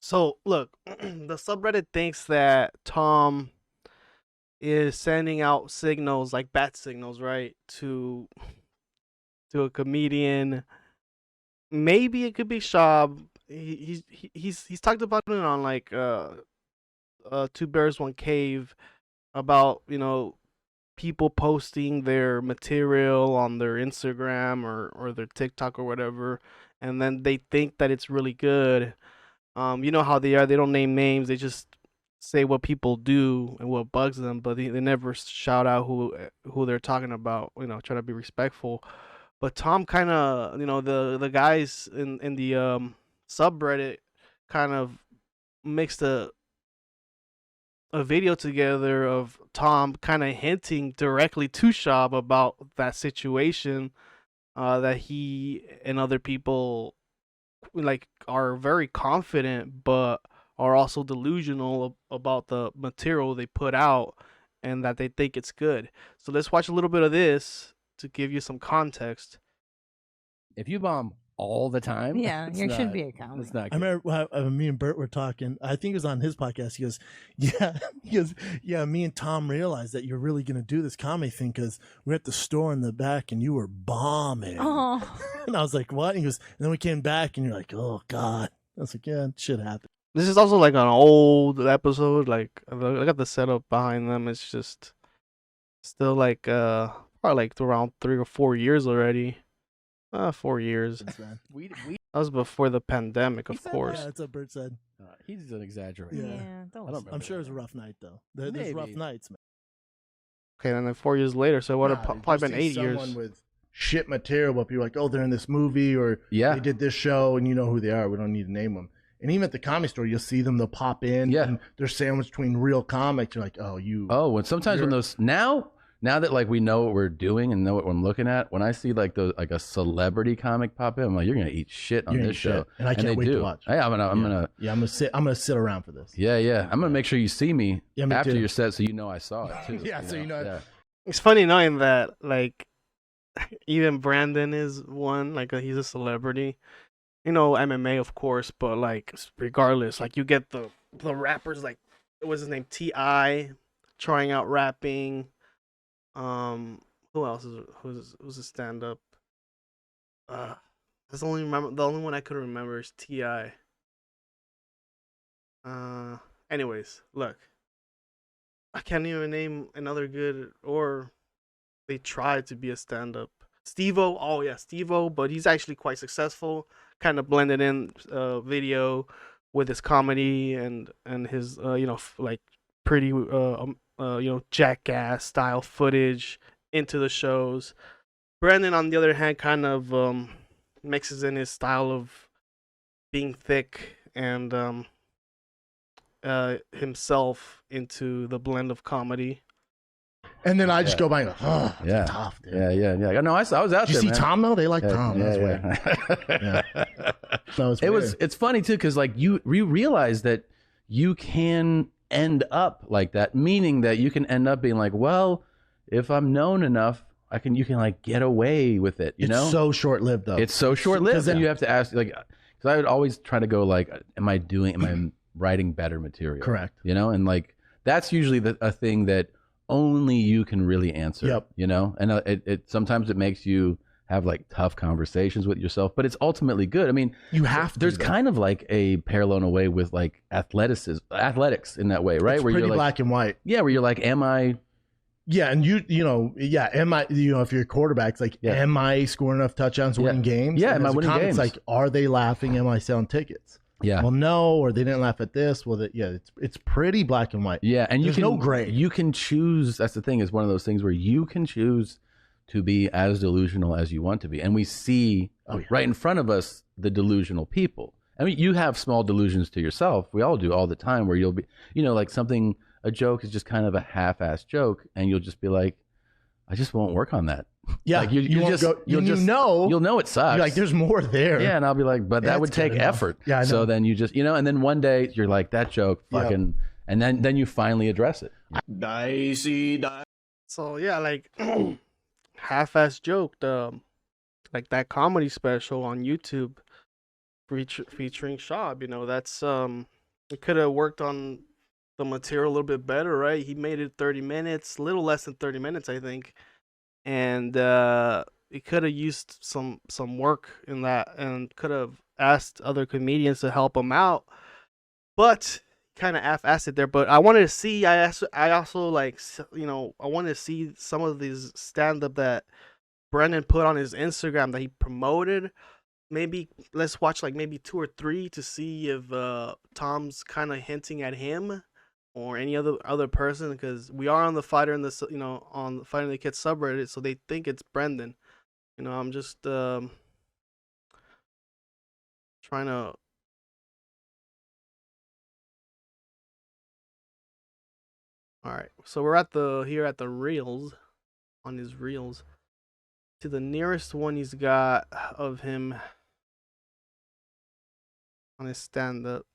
So look, the subreddit thinks that Tom is sending out signals like bat signals, right, to a comedian. Maybe it could be Shab. He's talked about it on like Two Bears One Cave about people posting their material on their Instagram or their TikTok or whatever, and then they think that it's really good. You know how they are. They don't name names. They just say what people do and what bugs them, but they never shout out who they're talking about. Try to be respectful. But Tom kind of, the guys in the subreddit kind of mixed a video together of Tom kind of hinting directly to Shab about that situation, that he and other people like are very confident but are also delusional about the material they put out and that they think it's good. So let's watch a little bit of this to give you some context. If you bomb all the time, Yeah, you should be a comic. It's not I good. remember me and Bert were talking. I think it was on his podcast. He goes, "Yeah, yeah." Me and Tom realized that you're really gonna do this comedy thing because we're at the store in the back and you were bombing. Oh, And I was like, "What?" And he goes, and then we came back and you're like, "Oh God." I was like, "Yeah, shit happened." This is also like an old episode. Like I got the setup behind them. It's just still like probably like around 3 or 4 years already. 4 years. We That was before the pandemic, He of said course. Yeah, that's what Bert said. he's an exaggerator. Yeah. yeah. Don't I don't listen. I'm sure it was a rough night though. There's rough Maybe. nights, man. Okay, then 4 years later, so what? Nah, Have dude, probably you been see 8 years. Someone with shit material, but people are like, oh, they're in this movie or Yeah. they did this show, and you know who they are. We don't need to name them. And even at the comedy store, you'll see them. They'll pop in. Yeah. And they're sandwiched between real comics. You're like, oh, you. Oh, when sometimes when You're- those now that like we know what we're doing and know what I'm looking at, when I see like a celebrity comic pop in, I'm like, you're gonna eat shit on You ain't this show, shit. And I can't they wait do. to watch. Yeah, I'm Yeah, I'm gonna sit around for this. Yeah. I'm gonna make sure you see me Yeah, me after too. your set, so you know I saw it too. Yeah, so you know. Yeah. It's funny knowing that, like, even Brandon is one. Like, he's a celebrity. MMA, of course, but like, regardless, like, you get the rappers like, what was his name, Ti, trying out rapping. Who else who's a stand up? That's the only one I could remember is Ti. Anyways, look, I can't even name another good, or they tried to be a stand up. Steve-O, oh yeah, Steve-O, but he's actually quite successful. Kind of blended in video with his comedy and his like pretty jackass style footage into the shows. Brandon, on the other hand, kind of mixes in his style of being thick and himself into the blend of comedy. And then I just Yeah. go by and go, oh, that's Yeah. tough, dude. Yeah. No, I was out Did you there. see man. Tom though? They like Tom. That's weird. Yeah. No, it's weird. It's funny too because like you realize that you can end up like that, meaning that you can end up being like, well, if I'm known enough, you can like get away with it. You It's know, so short lived though. it's so short lived, 'cause and that- you have to ask like, because I would always try to go like, am I writing better material? Correct. You know, and like that's usually a thing that only you can really answer. Yep. You know, and it sometimes it makes you have like tough conversations with yourself, but it's ultimately good. I mean, You have to. there's though. kind of like a parallel in a way with like athletics in that way, right? It's where pretty you're like, black and white. yeah, where you're like, am I? Yeah, and am I? If you're a quarterback, it's like, Yeah. am I scoring enough touchdowns, Yeah. winning games? Yeah, And am I as a winning comic, games? It's like, are they laughing? Am I selling tickets? Yeah, Well, no, or they didn't laugh at this. Well, it's pretty black and white. yeah, and There's no gray. You can choose. That's the thing. Is one of those things where you can choose to be as delusional as you want to be, and we see Oh, yeah. right in front of us the delusional people. I mean, you have small delusions to yourself. We all do all the time. Where you'll be, like a joke is just kind of a half-assed joke, and you'll just be like, I just won't work on that. Yeah, Like, you won't just- go, you'll you just- know, You'll know it sucks. you're like, there's more there. Yeah, and I'll be like, but Yeah, that would it's good take enough. effort. Yeah, I know. So then you just, and then one day you're like, that joke Yep. fucking, and then you finally address it. So yeah, like half-ass joke, like that comedy special on YouTube featuring Shab. That's He could have worked on the material a little bit better, right? He made it 30 minutes, a little less than 30 minutes, I think. And he could have used some work in that and could have asked other comedians to help him out. But kind of half-assed it there. But I wanted to see. I also like I wanted to see some of these stand-up that Brendan put on his Instagram that he promoted. Maybe let's watch like maybe two or three to see if Tom's kind of hinting at him or any other person, because we are on the fighter in this on the fighter in the kids subreddit, so they think it's Brendan. I'm just trying to. All right, so we're at the reels, on his reels. To the nearest one he's got of him on his stand up.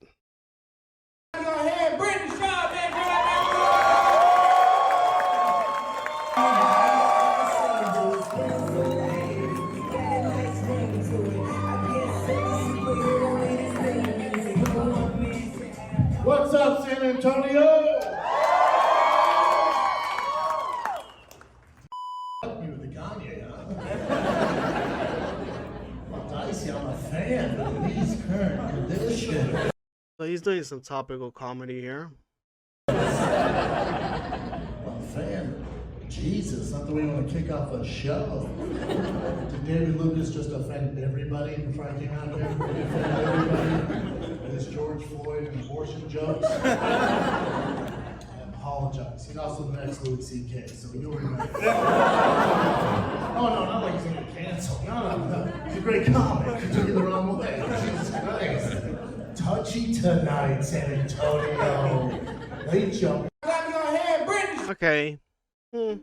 What's up, San Antonio? You with the Kanye, huh? Well, Dicey, I'm a fan, but in these current conditions. So he's doing some topical comedy here. I'm a fan. Jesus, not the way you want to kick off a show. Did David Lucas just offend everybody before I came out there? Did he offend everybody with his George Floyd and abortion jokes? I apologize. He's also the next Louis C.K., so you'll remember. Oh, no, not like he's going to get canceled. No. He's a great comic. You took it the wrong way. Jesus Christ. Touchy tonight, San Antonio. Late jump. Okay. Yeah,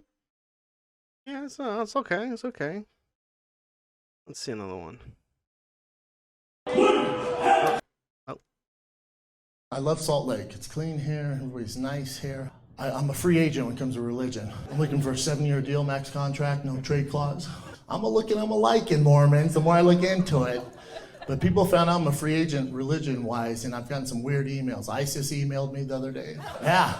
it's okay. It's okay. Let's see another one. I love Salt Lake. It's clean here. Everybody's nice here. I'm a free agent when it comes to religion. I'm looking for a 7-year deal, max contract, no trade clause. I'm a liking Mormons the more I look into it. But people found out I'm a free agent religion-wise, and I've gotten some weird emails. ISIS emailed me the other day. Yeah.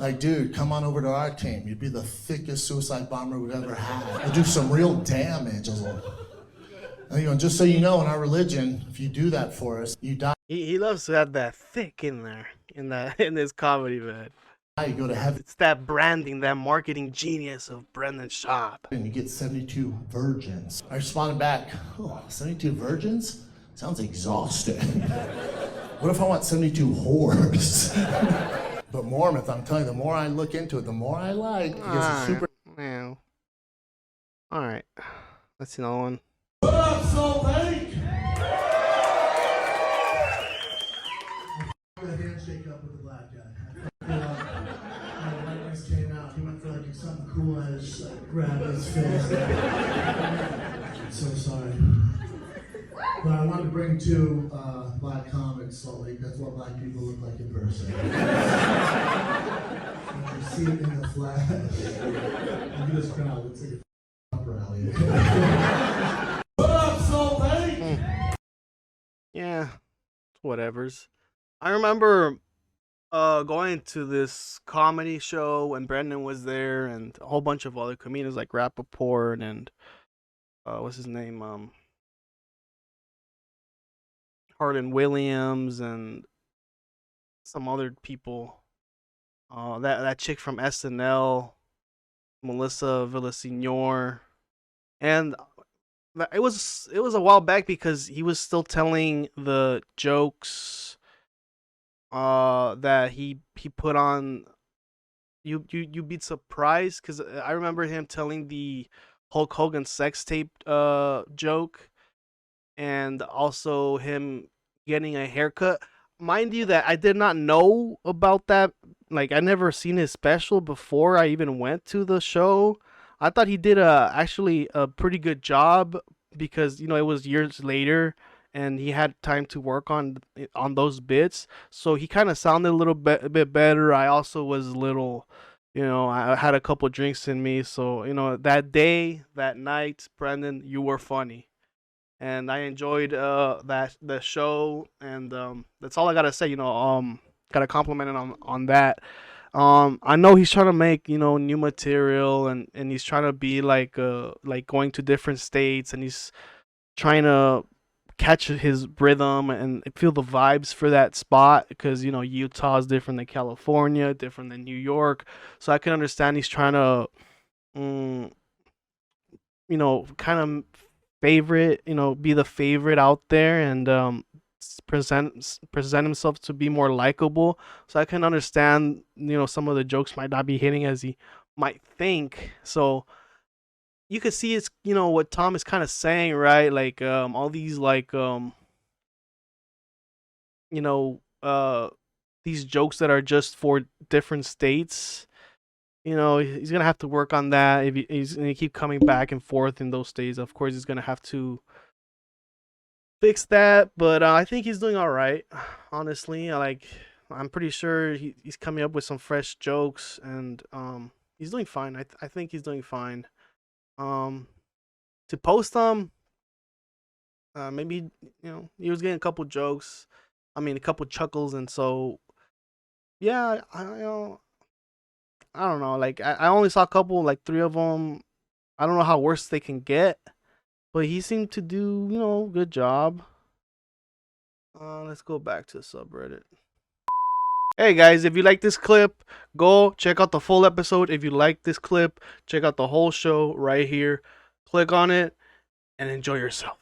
Like, dude, come on over to our team. You'd be the thickest suicide bomber we've ever had. You'll do some real damage. And, just so you know, in our religion, if you do that for us, you die. He loves to have that thick in there in this comedy, man. You go to heaven. It's that branding, that marketing genius of Brendan Schaub. And you get 72 virgins. I responded back, 72 virgins? Sounds exhausting. What if I want 72 whores? But Mormons, I'm telling you, the more I look into it, the more I like. Because it's super. Wow. All right. Let's see another one. What up, Salt Lake? The handshake up with the black guy. When this came out, he went for like something cool and just like grabbed his face. I'm so sorry. But I wanted to bring two black comics, Salt Lake. That's what black people look like in person. You see it in the flash. Look at this crowd. It's like a rally. What up, Salt Lake? Yeah, whatevers. I remember going to this comedy show when Brendan was there, and a whole bunch of other comedians like Rappaport and what's his name, Harlan Williams, and some other people. That chick from SNL, Melissa Villaseñor, and it was a while back because he was still telling the jokes that he put on. You'd be surprised because I remember him telling the Hulk Hogan sex tape joke, and also him getting a haircut. Mind you that I did not know about that. Like, I never seen his special before I even went to the show. I thought he did actually a pretty good job because it was years later and he had time to work on those bits. So he kind of sounded a bit better. I also was a little, I had a couple drinks in me. So, that day, that night, Brendan, you were funny. And I enjoyed the show, and that's all I gotta say. gotta compliment him on that. I know he's trying to make new material, and he's trying to be like going to different states, and he's trying to catch his rhythm and feel the vibes for that spot, because Utah is different than California, different than New York. So I can understand he's trying to, mm, kind of favorite, be the favorite out there, and present himself to be more likable. So I can understand, some of the jokes might not be hitting as he might think. So you could see it's, what Tom is kind of saying, right? Like, all these, like, you know, uh, these jokes that are just for different states. He's gonna have to work on that. If he's gonna keep coming back and forth in those states, of course he's gonna have to fix that. But I think he's doing all right. Honestly, I'm pretty sure he's coming up with some fresh jokes, and he's doing fine. I think he's doing fine. Um, to post them, maybe he was getting a couple jokes. I mean, a couple chuckles, and so yeah, I don't know. Like, I only saw a couple, like three of them. I don't know how worse they can get, but he seemed to do, good job. Let's go back to the subreddit. Hey guys, if you like this clip, go check out the full episode. If you like this clip, check out the whole show right here. Click on it and enjoy yourself.